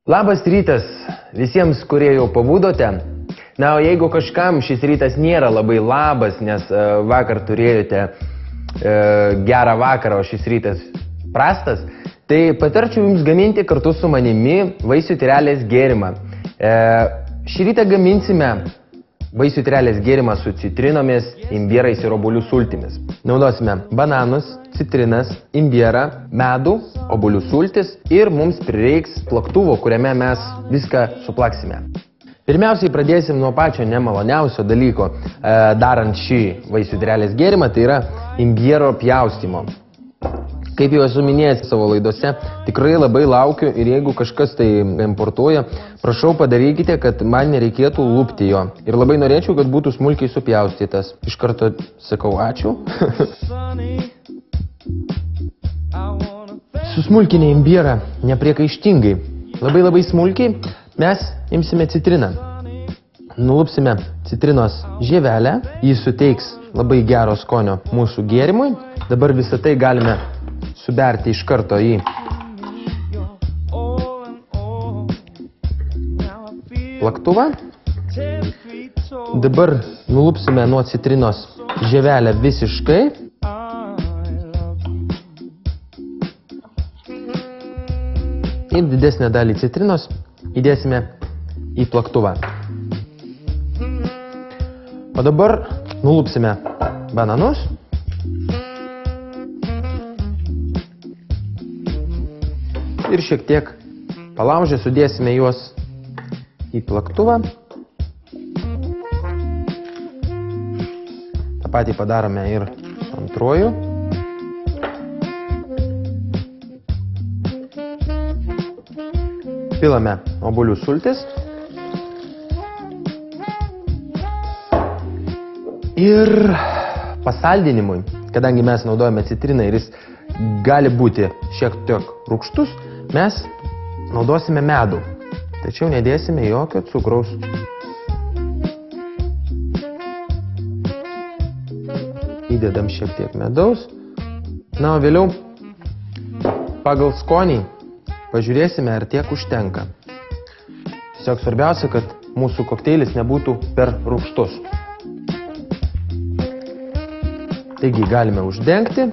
Labas rytas visiems, kurie jau pabudote. Na, o jeigu kažkam šis rytas nėra labai labas, nes vakar turėjote gerą vakarą, o šis rytas prastas, tai patarčiau jums gaminti kartu su manimi vaisių tyrelės gėrimą. Šį rytą gaminsime vaisių tyrelės gėrimą su citrinomis, imbierais ir obuolių sultimis. Naudosime bananus, citrinas, imbierą, medų, obuolių sultis ir mums prireiks plaktuvo, kuriame mes viską suplaksime. Pirmiausiai pradėsim nuo pačio nemaloniausio dalyko, darant šį vaisių tyrelės gėrimą, tai yra imbiero pjaustymo. Kaip jau esu minėjęs savo laidose, tikrai labai laukiu ir jeigu kažkas tai importuoja, prašau padarykite, kad man nereikėtų lupti jo. Ir labai norėčiau, kad būtų smulkiai supjaustytas. Iš karto sakau ačiū. Susmulkinę imbierą nepriekaištingai. Labai smulkiai mes imsime citriną. Nulupsime citrinos žievelę, jis suteiks labai gero skonio mūsų gėrimui. Dabar visą tai galime suberti iš karto į plaktuvą. Dabar nulupsime nuo citrinos žievelę visiškai. Ir didesnę dalį citrinos įdėsime į plaktuvą. O dabar nulupsime bananus. Ir šiek tiek palaužę sudėsime juos į plaktuvą. Ta patį padarome ir antruoju. Pilame obuolių sultis. Ir pasaldinimui, kadangi mes naudojame citriną ir jis gali būti šiek tiek rūgštus, mes naudosime medų, tačiau nedėsime jokio cukraus. Įdedam šiek tiek medaus. Na, o vėliau pagal skonį pažiūrėsime, ar tiek užtenka. Tiesiog svarbiausia, kad mūsų kokteilis nebūtų per rūgštus. Taigi galime uždengti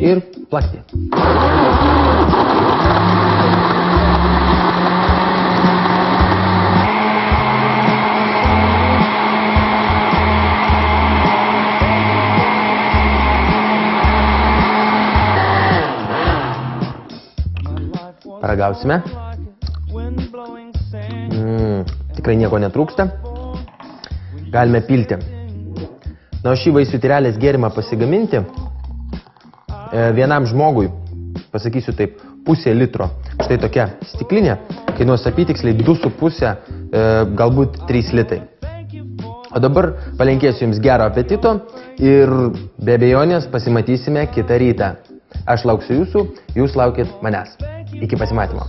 ir plakti. Paragausime. Tikrai nieko netrūksta. Galime pilti. Na, o šį vaisių tyrelės gėrimą pasigaminti vienam žmogui, pasakysiu taip, pusė litro. Štai tokia stiklinė, kainuos apytiksliai 2,5, galbūt 3 litai. O dabar palinkėsiu jums gero apetito ir be abejonės pasimatysime kitą rytą. Aš lauksiu jūsų, jūs laukit manęs. Iki pasimatymo.